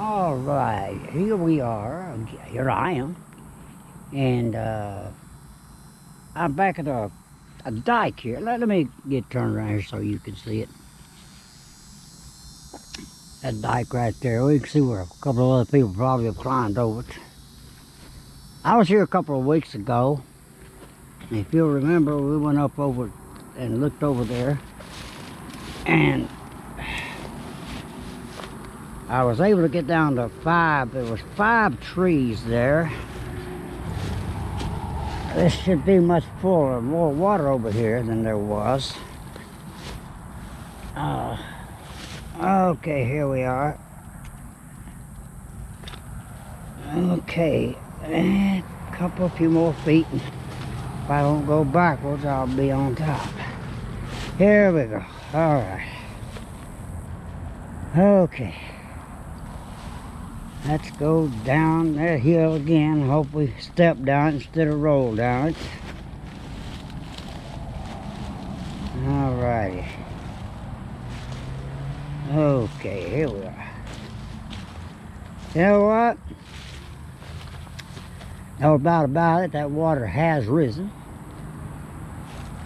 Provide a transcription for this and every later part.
All right, here we are. Here I am, and I'm back at a dike here. Let me get turned around here so you can see it. That dike right there. We can see where a couple of other people probably have climbed over it. I was here a couple of weeks ago. If you'll remember, we went up over and looked over there, and I was able to get down to 5. There was 5 trees there. This should be much fuller, more water over here than there was. Okay, here we are. Okay, a few more feet. If I don't go backwards, I'll be on top. Here we go. All right. Okay. Let's go down that hill again. Hope we step down it instead of roll down it. Alrighty. Okay, here we are. You know what? No doubt about it, that water has risen.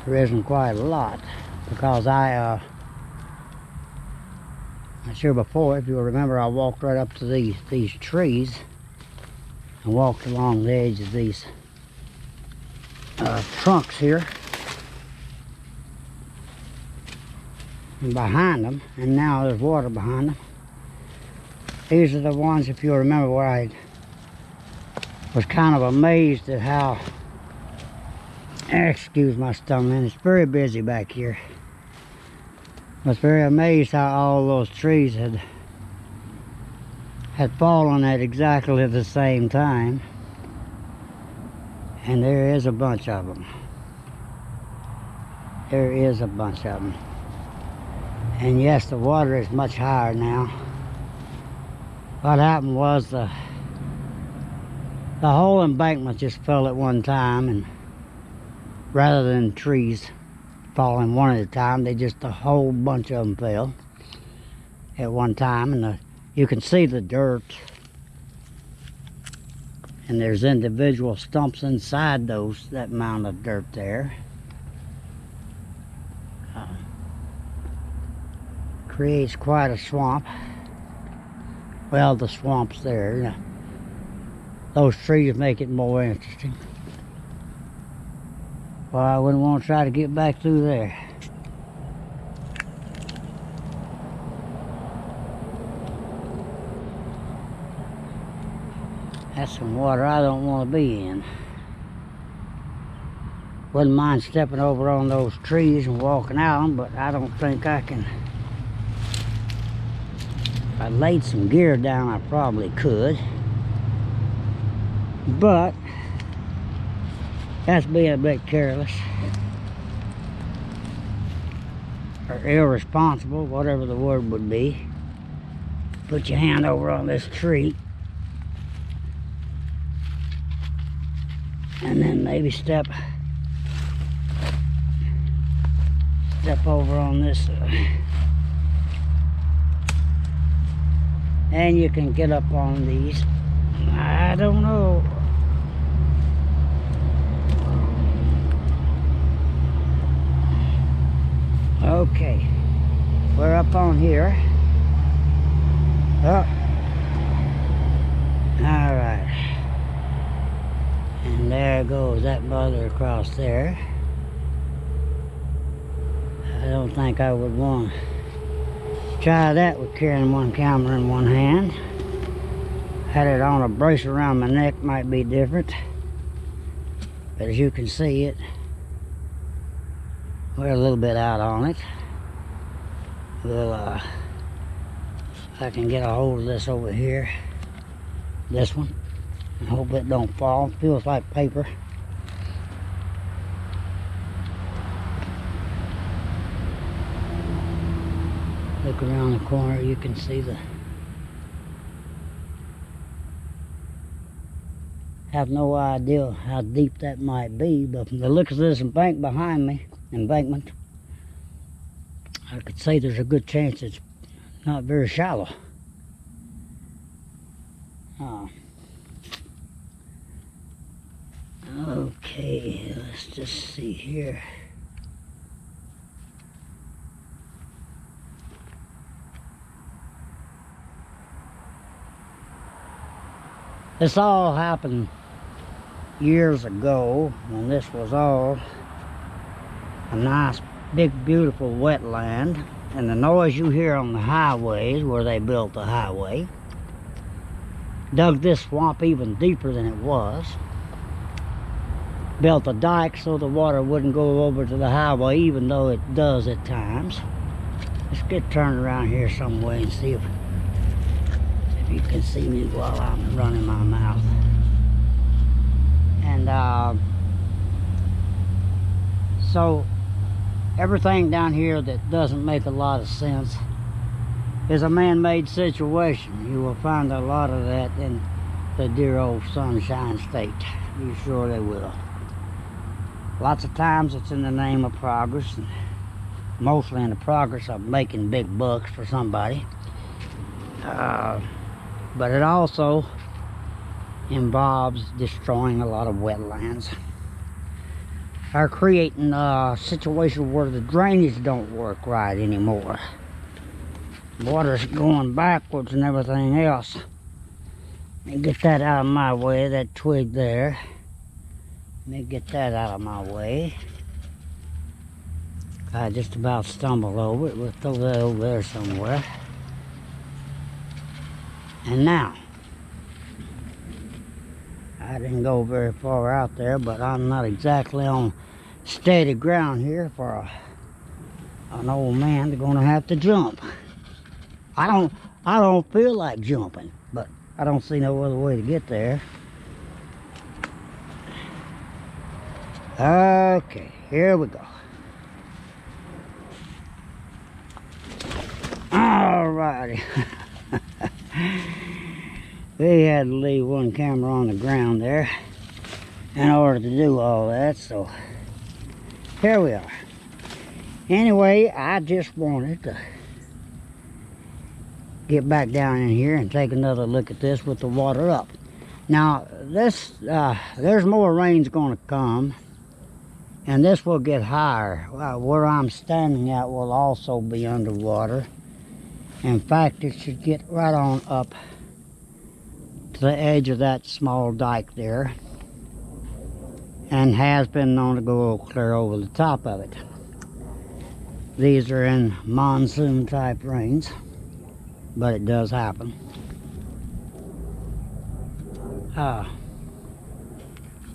Risen quite a lot. Because I'm sure before, if you'll remember, I walked right up to these trees and walked along the edge of these trunks here and behind them, and now there's water behind them. These are the ones, if you'll remember, where I was kind of amazed at how, excuse my stumbling, it's very busy back here. I was very amazed how all those trees had fallen at exactly the same time. And there is a bunch of them. There is a bunch of them. And yes, the water is much higher now. What happened was the whole embankment just fell at one time, and rather than trees falling one at a time, a whole bunch of them fell at one time, and you can see the dirt, and there's individual stumps inside that mound of dirt there. Creates quite a swamp. Well, the swamp's there. You know, those trees make it more interesting. Well, I wouldn't want to try to get back through there. That's some water I don't want to be in. Wouldn't mind stepping over on those trees and walking out them, but I don't think I can. If I laid some gear down, I probably could. But that's being a bit careless or irresponsible, whatever the word would be. Put your hand over on this tree and then maybe step over on this and you can get up on these. I don't know. Okay, we're up on here. Oh, all right. And there goes that mother across there. I don't think I would want to try that with carrying one camera in one hand. Had it on a brace around my neck might be different. But as you can see it, we're a little bit out on it. We'll, if I can get a hold of this over here, this one, and hope it don't fall. It feels like paper. Look around the corner, you can see have no idea how deep that might be, but from the looks of this embankment, I could say there's a good chance it's not very shallow. Okay, let's just see here. This all happened years ago when this was all a nice big beautiful wetland, and the noise you hear on the highways where they built the highway dug this swamp even deeper than it was, built a dike so the water wouldn't go over to the highway, even though it does at times. Let's get turned around here some way and see if you can see me while I'm running my mouth. And so everything down here that doesn't make a lot of sense is a man-made situation. You will find a lot of that in the dear old Sunshine State. You sure they will. Lots of times it's in the name of progress, and mostly in the progress of making big bucks for somebody. But it also involves destroying a lot of wetlands, or creating a situation where the drainage don't work right anymore. Water's going backwards and everything else. Let me get that out of my way, that twig there. Let me get that out of my way. I just about stumbled over it. We'll throw that over there somewhere. And now, I didn't go very far out there, but I'm not exactly on steady ground here for an old man that's gonna have to jump. I don't feel like jumping, but I don't see no other way to get there. Okay, here we go. Alrighty. We had to leave one camera on the ground there in order to do all that, so here we are. Anyway, I just wanted to get back down in here and take another look at this with the water up. Now this there's more rain's going to come, and this will get higher. Where I'm standing at will also be underwater. In fact, it should get right on up to the edge of that small dike there, and has been known to go clear over the top of it. These are in monsoon type rains, but it does happen.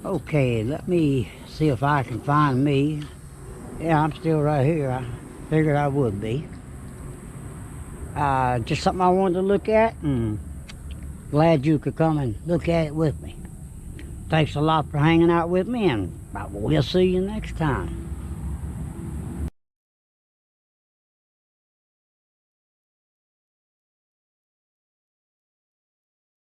Okay, let me see if I can find me. Yeah, I'm still right here. I figured I would be. Just something I wanted to look at, and glad you could come and look at it with me. Thanks a lot for hanging out with me, and we'll see you next time.